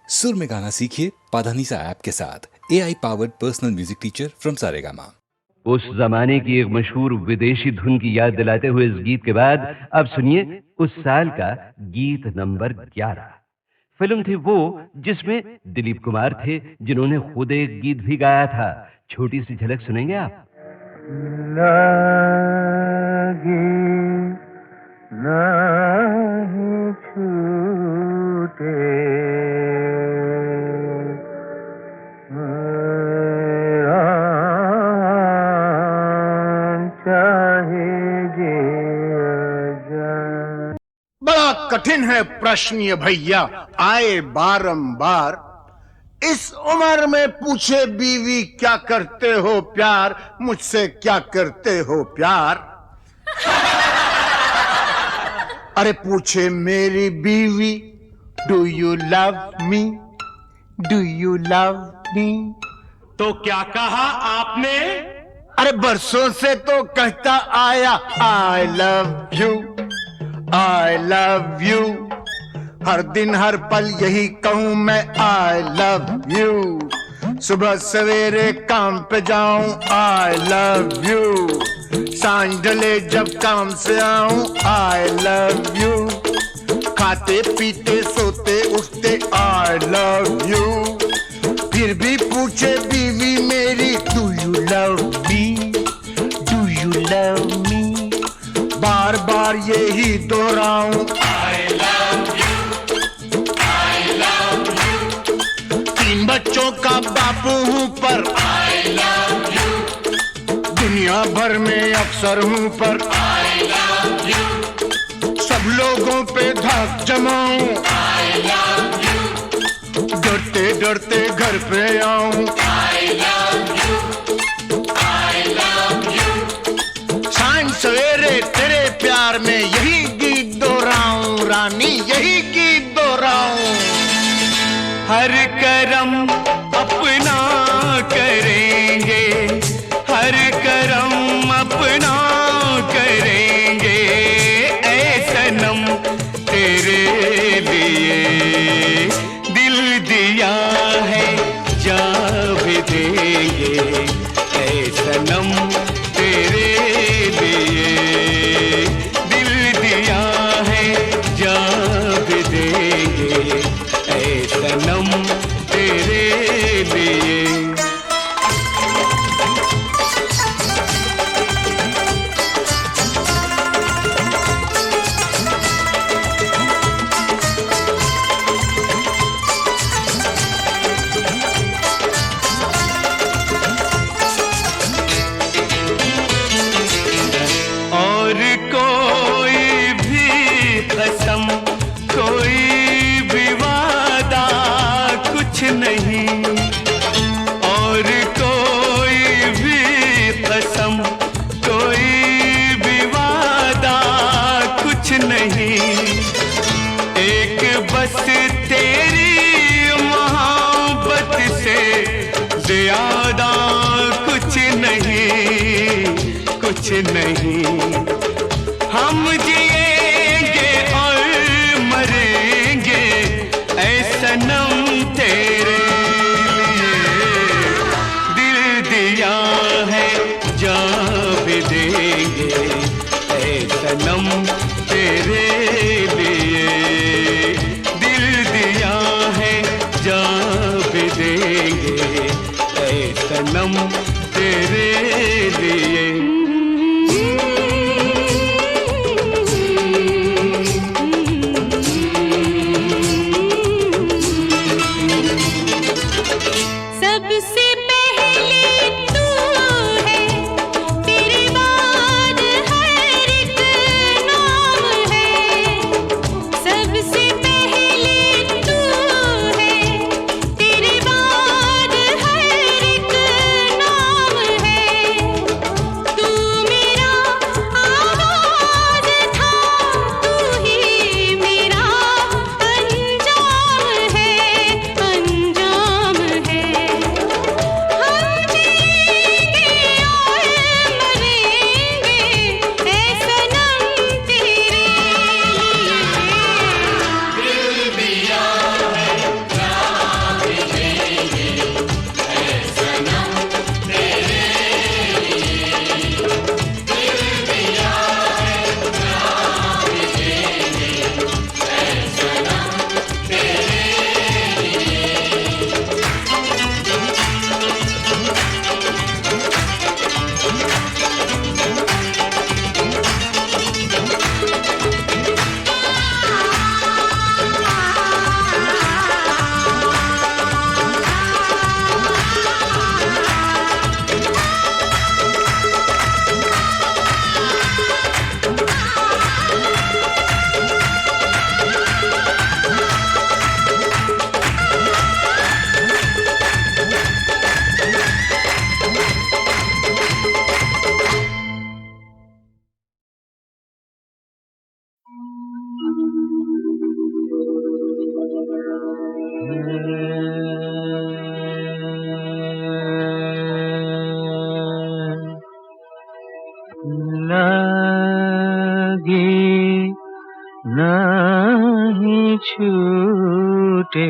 सुर में गाना सीखिए पाधानीसा ऐप के साथ। AI powered personal music teacher from Saregama. उस जमाने की एक मशहूर विदेशी धुन की याद दिलाते हुए इस गीत के बाद अब सुनिए उस साल का गीत नंबर 11। फिल्म थी वो जिसमें दिलीप कुमार थे, जिन्होंने खुद एक गीत भी गाया था। छोटी सी झलक सुनेंगे आप। लागे नहीं छूटे मेरा चाहे जे जाए। बड़ा कठिन है प्रश्न ये भैया, आए बारंबार। इस उम्र में पूछे बीवी क्या करते हो प्यार, मुझसे क्या करते हो प्यार। अरे पूछे मेरी बीवी do you love me, do you love मी, तो क्या कहा आपने? अरे बरसों से तो कहता आया I love you, I love you. हर दिन हर पल यही कहूं मैं आई लव यू। सुबह सवेरे काम पे जाऊं आई लव यू, सांझ ढले जब काम से आऊं आई लव यू। खाते पीते सोते उठते आई लव यू। फिर भी पूछे बीवी मेरी do you love me, do you love me. बार बार यही दोहराऊं I love you, I love you. 3 बच्चों का बापू हूं पर आई लव यू। दुनिया भर में अफसर हूं पर आई लव यू। सब लोगों पे धाक जमाऊं आई लव यू। डरते डरते घर पे आऊं आई love you, I love you. सांझ सवेरे तेरे प्यार में यही गीत दोहराऊं रानी, यही गीत दोहराऊं। हर करम अपना करेंगे, हर करम अपना करेंगे, ऐ सनम तेरे लिए दिल दिया है जा भी देंगे, ऐ सनम तेरे लिए दिल दिया है जा भी देंगे, ऐ सनम तेरे लिए। और कोई भी कसम, कोई भी वादा कुछ नहीं, और कोई भी कसम, कोई भी वादा कुछ नहीं। एक बस तेरी मोहब्बत से ज्यादा कुछ नहीं, कुछ नहीं। हम जिएंगे और मरेंगे ऐ सनम तेरे लिए, दिल दिया है जा भी देंगे, ऐ सनम तेरे लिए दिल दिया है जा भी देंगे, ऐ सनम तेरे लिए। सबसे पहले तू है, तेरे बाद हर एक नाम है। सबसे पहले तू है, तेरे बाद हर एक नाम है। लागी नहीं छूटे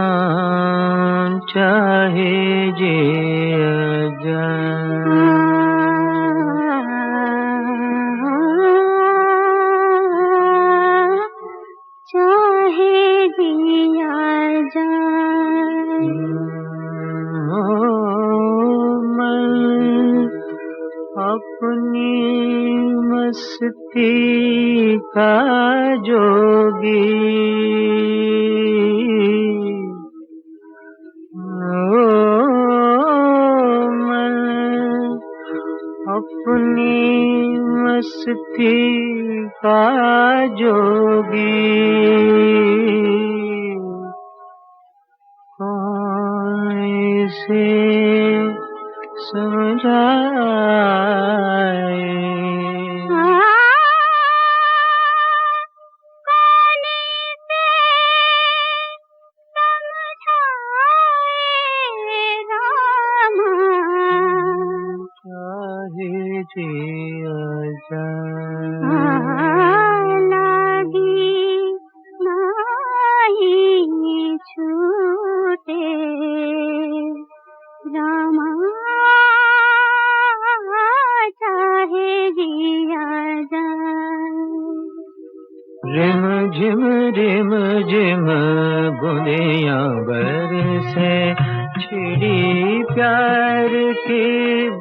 राम चाहे जे चाहे दिया जाए मैं अपनी मस्ती का जोगी मैं अपनी मस्ती का जोगी कौन से समझाए चाहे जिया लागी नहीं छूटे रामा चाहे जिया रिम झिम बुनिया बरसे छिड़ी प्यार की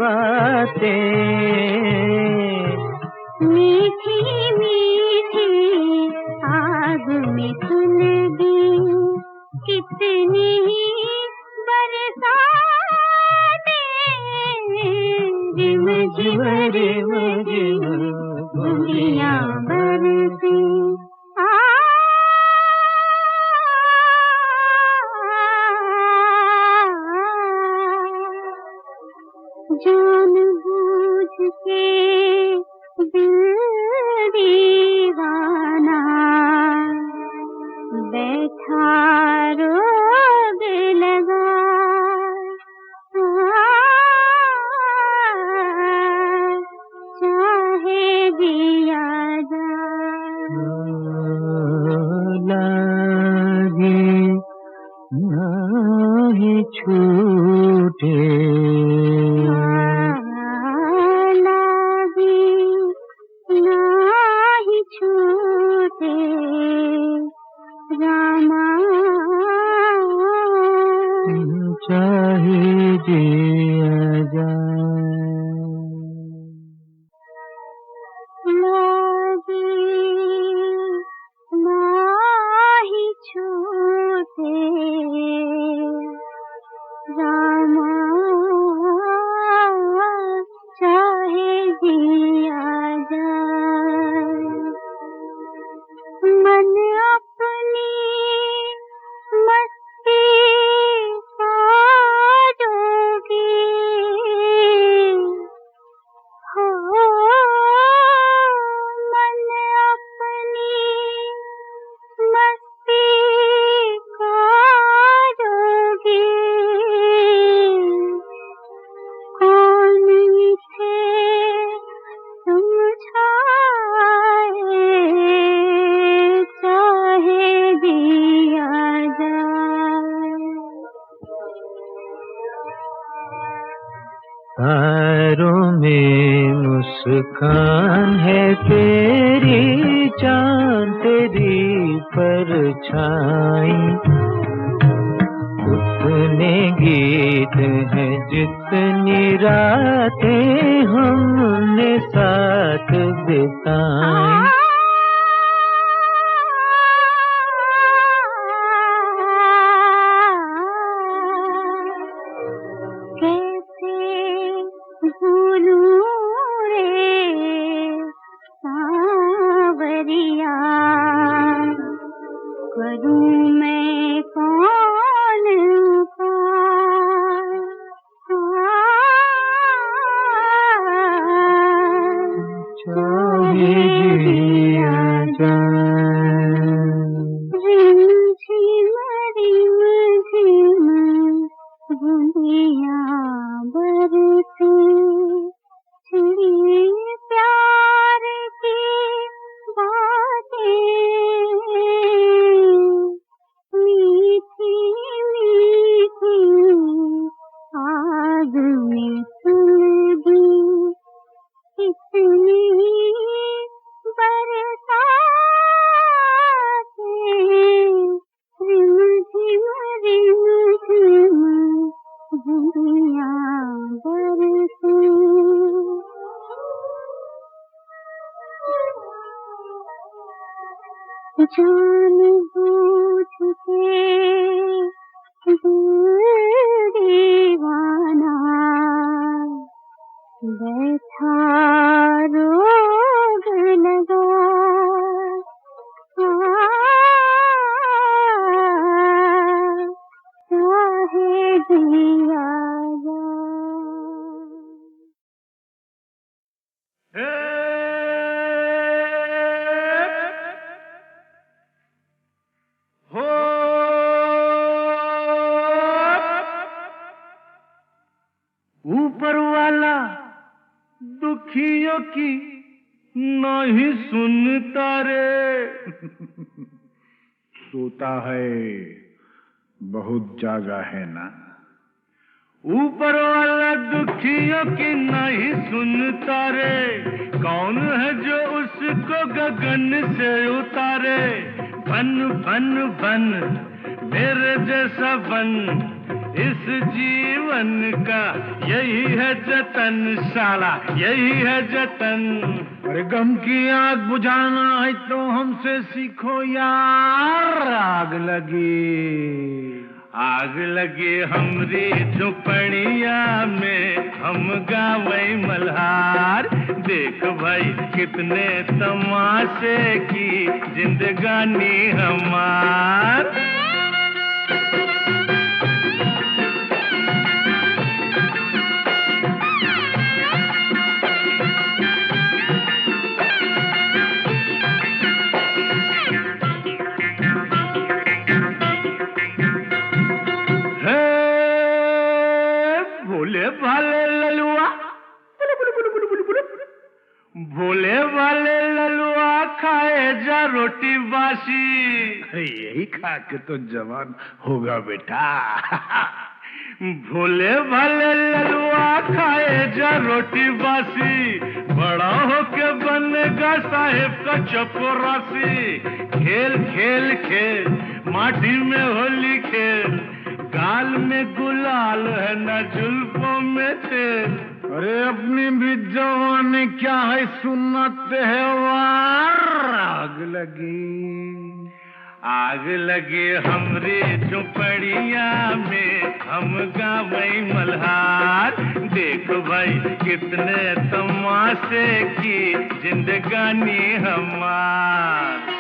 बातें मीठी मीठी आग में सुलगी कितनी बरसातें रिम झिम बुनिया बरसे जान बूझ के दिल दीवाना बैठा रोग लगा चाहे दिया लागे नहीं छूटे चाहे जिया जाए लागी नाही छूटे रामा चाहे जिया जाए मन अपनी मस्ती तारों में मुस्कान है तेरी चांद तेरी परछाई उतने गीत हैं जितनी रातें हमने साथ बिताई चाहे जान बूझ के दिल दीवाना बैठा रोग लगा चाहे दिया जा। ऊपर वाला दुखियों की नहीं सुनता रे। सोता है बहुत जागा है ना। ऊपर वाला दुखियों की नहीं सुनता रे। कौन है जो उसको गगन से उतारे। बन बन बन मेरे जैसा बन, इस जीवन का यही है जतन, साला यही है जतन। अरे गम की आग बुझाना है तो हमसे सीखो यार। आग लगी हमरी झुपड़िया में, हम गावे मल्हार। देख भाई कितने तमाशे की जिंदगानी हमार। भोले वाले ललुआ खाए जा रोटी बासी। यही खा के तो जवान होगा बेटा। भोले भाले ललुआ खाए जा रोटी बासी। बड़ा होके बनेगा साहेब का चपरासी। खेल खेल खेल माटी में होली खेल, गाल में गुलाल है न जुल्फों में तेल। अरे अपनी भी जवानी क्या है सुनते है वार। आग लगी हमरी झुपड़िया में, हम गावे मल्हार। देख भाई कितने तमाशे की जिंदगानी हमार।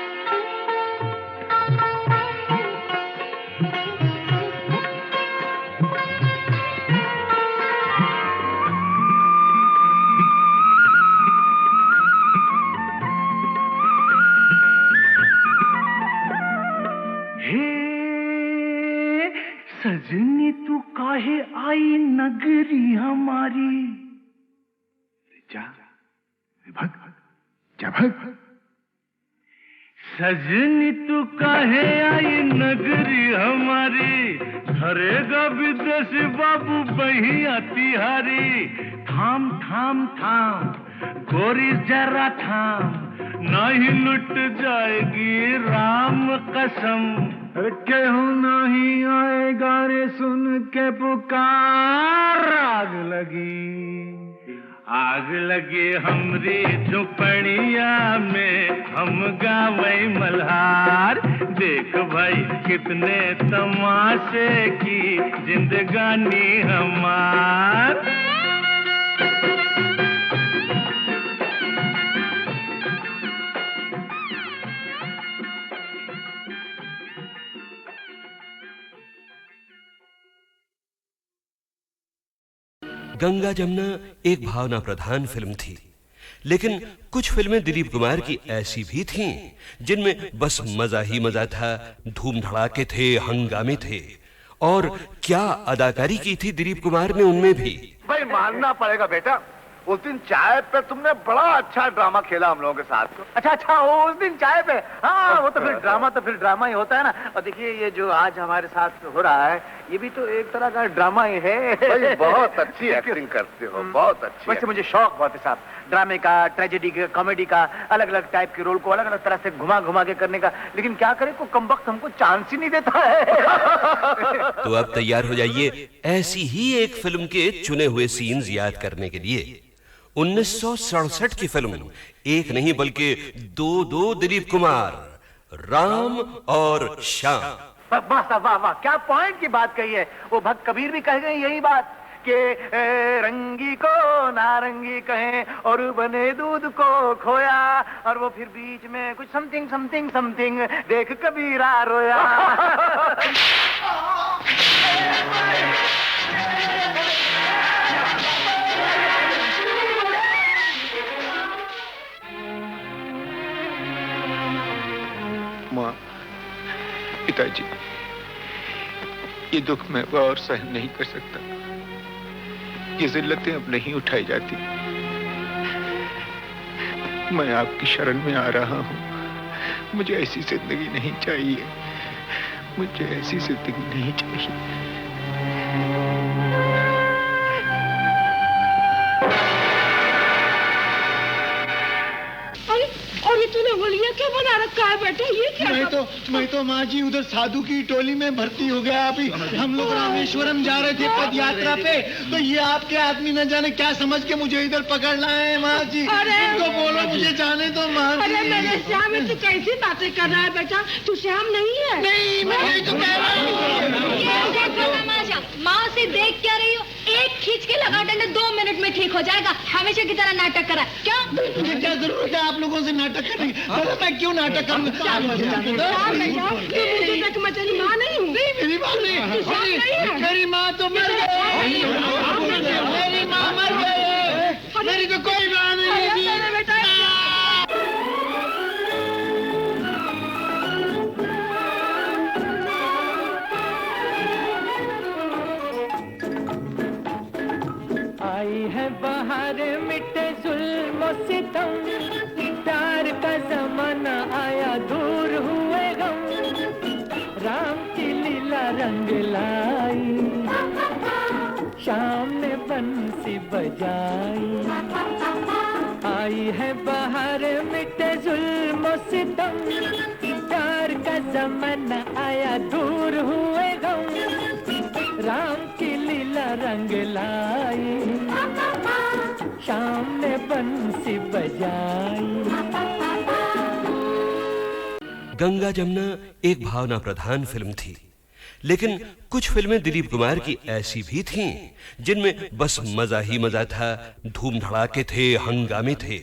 सजनी तू काहे आई नगरी हमारी। जा भग। सजनी तू काहे आई नगरी हमारी। धरेगा विदेशी बाबू बहिया तिहारी। थाम थाम थाम गोरी जरा थाम, नहीं लुट जाएगी राम कसम। अरे केहू नहीं आएगा रे सुन के पुकार। आग लगी हमरी झुपड़िया में, हम गावे मल्हार। देख भाई कितने तमाशे की जिंदगानी हमार। गंगा जमुना एक भावना प्रधान फिल्म थी, लेकिन कुछ फिल्में दिलीप कुमार की ऐसी भी थीं जिनमें बस मजा ही मजा था, धूम धड़ाके थे, हंगामे थे। और क्या अदाकारी की थी दिलीप कुमार ने उनमें भी। भाई मानना पड़ेगा बेटा, उस दिन चाय पे तुमने बड़ा अच्छा ड्रामा खेला हम लोगों के साथ। अच्छा उस दिन चाय पे। हाँ वो तो फिर ड्रामा ही होता है ना। और देखिए ये जो आज हमारे साथ हो रहा है ये भी तो एक तरह का ड्रामा ही है। भाई बहुत अच्छी एक्टिंग करते हो, बहुत अच्छी। वैसे मुझे शौक बहुत है साहब, ड्रामे का, ट्रेजेडी का, कॉमेडी का, अलग अलग टाइप के रोल को अलग अलग तरह से घुमा घुमा के करने का। लेकिन क्या करे को कमबख्त हमको चांस ही नहीं देता है। तो अब तैयार हो जाइए ऐसी ही एक फिल्म के चुने हुए सीन्स याद करने के लिए। 1967 की फिल्म, एक नहीं बल्कि दो दिलीप कुमार, राम और श्याम। वाह वाह वाह वाह, क्या पॉइंट की बात कही है। वो भक्त कबीर भी कह गए यही बात कि रंगी को नारंगी कहें और बने दूध को खोया, और वो फिर बीच में कुछ समथिंग समथिंग समथिंग देख कबीरा रोया। माँ, पिताजी, ये दुख मैं और सहन नहीं कर सकता। ये जिल्लतें अब नहीं उठाई जाती। मैं आपकी शरण में आ रहा हूँ। मुझे ऐसी जिंदगी नहीं चाहिए। मुझे ऐसी जिंदगी नहीं चाहिए। और ये तूने होलिया क्या बना रखा है बेटा? ये क्या? मैं तो माँ जी उधर साधु की टोली में भर्ती हो गया। अभी हम लोग रामेश्वरम जा रहे थे पद यात्रा पे, तो ये आपके आदमी न जाने क्या समझ के मुझे इधर पकड़ लाए हैं माँ जी। तो बोलो मुझे जाने दो माँ जी। अरे मेरे श्याम, तू कैसी बातें कर रहा है बेटा? तू श्याम नहीं है। नहीं, मैं नहीं तो कह रहा हूँ। माँ से देख क्या रही हो? एक खींच के लगा डंडे 2 मिनट में ठीक हो जाएगा। हमेशा की तरह नाटक करा क्या? मुझे क्या जरूरत है आप लोगों से नाटक करने की? मैं क्यों नाटक करूँगा? मेरी माँ नहीं हूँ। मेरी माँ नहीं, मेरी माँ तो मर गई। मेरी माँ मर गई। मेरी तो कोई माँ नहीं है। आई है बाहर मिटे जुल्म सितम, प्यार का जमाना आया दूर हुए गम, राम की लीला रंग लाई, शाम ने बंसी बजाई। आई है बाहर मिटे जुल्म सितम, प्यार का जमाना आया दूर हुए गम, राम की लीला रंग लाई, शाम ने बंसी बजाई। गंगा जमुना एक भावना प्रधान फिल्म थी, लेकिन कुछ फिल्में दिलीप कुमार की ऐसी भी थीं जिनमें बस मजा ही मजा था, धूम धड़ाके थे, हंगामे थे।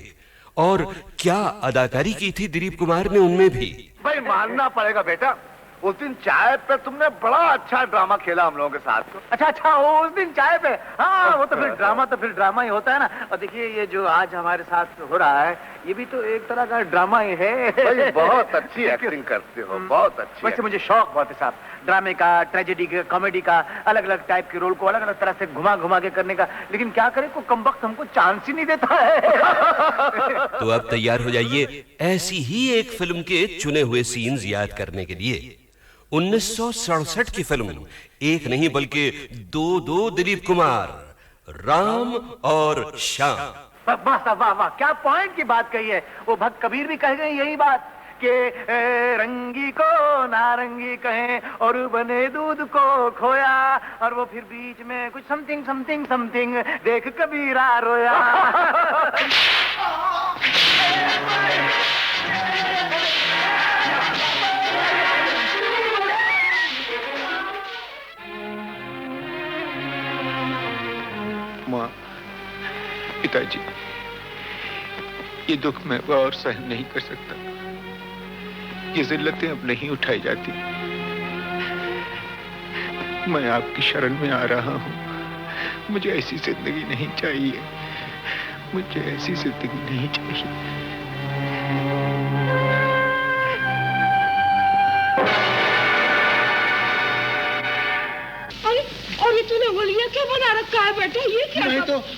और क्या अदाकारी की थी दिलीप कुमार ने उनमें भी। भाई मानना पड़ेगा बेटा, उस दिन चाय पे तुमने बड़ा अच्छा ड्रामा खेला हम लोगों के साथ। अच्छा उस दिन चाय पे। हाँ, वो तो फिर ड्रामा ही होता है ना। और देखिए ये जो आज हमारे साथ हो रहा है, ये भी तो एक तरह का ड्रामा ही है। भाई बहुत अच्छी एक्टिंग करते हो, बहुत अच्छी। वैसे मुझे शौक बहुत है साहब, ड्रामे का, ट्रेजेडी का, कॉमेडी का, अलग अलग टाइप के रोल को अलग अलग तरह से घुमा घुमा के करने का। लेकिन क्या करे, को कमबख्त हमको चांस ही नहीं देता है। तो अब तैयार हो जाइए ऐसी ही एक फिल्म के चुने हुए सीन्स याद करने के लिए। 1967 की फिल्म, एक नहीं बल्कि दो दिलीप कुमार, राम और श्याम। वाह वाह वाह, क्या पॉइंट की बात कही है। वो भक्त कबीर भी कह गए यही बात कि रंगी को नारंगी कहें और बने दूध को खोया, और वो फिर बीच में कुछ समथिंग समथिंग समथिंग देख कबीरा रोया। माँ, पिताजी, ये दुख मैं और सहन नहीं कर सकता। ये जिल्लतें अब नहीं उठाई जाती। मैं आपकी शरण में आ रहा हूँ। मुझे ऐसी जिंदगी नहीं चाहिए। मुझे ऐसी जिंदगी नहीं चाहिए। और ये तूने होलिया क्या बना रखा है बेटा? ये क्या?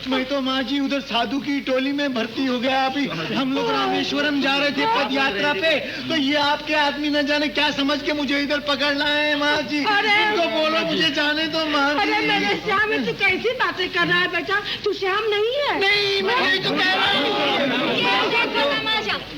मैं तो माँ जी उधर साधु की टोली में भर्ती हो गया। अभी हम लोग रामेश्वरम जा रहे थे पद यात्रा पे, तो ये आपके आदमी न जाने क्या समझ के मुझे इधर पकड़ लाए हैं माँ जी। तो बोलो मुझे जाने दो माँ जी। अरे मेरे श्याम, तू कैसी बातें कर रहा है बेटा? तू श्याम नहीं है। नहीं, मैं नहीं तो कह रहा हूँ।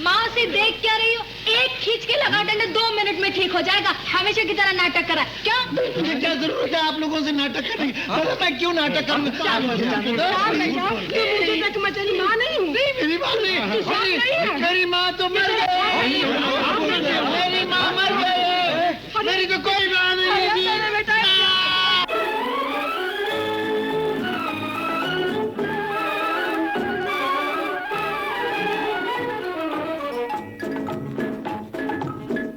माँ से देख क्या रही हो? एक खींच के लगा डंडे 2 मिनट में ठीक हो जाएगा। हमेशा की तरह नाटक करा क्या? मुझे क्या जरूरत है आप लोगों से नाटक करने की? मैं क्यों नाटक करूँगा? मेरी माँ नहीं हूँ। मेरी माँ नहीं, मेरी माँ तो मर गई। मेरी नहीं तो कोई बात नहीं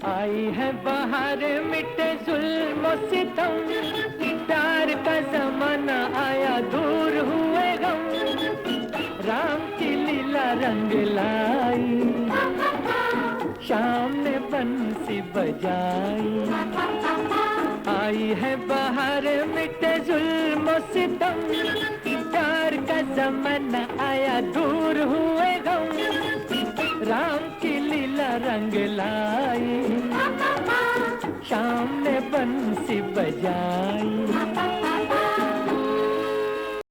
आई है बाहर मिटे जुल्म सितम, प्यार का जमाना आया दूर हुए गम, राम की लीला रंग लाई, शाम ने बंसी बजाई। आई है बाहर मिटे जुल्म सितम, प्यार का जमाना आया दूर हुए गम, राम की लीला रंग लाई, शाम ने बंसी बजाई।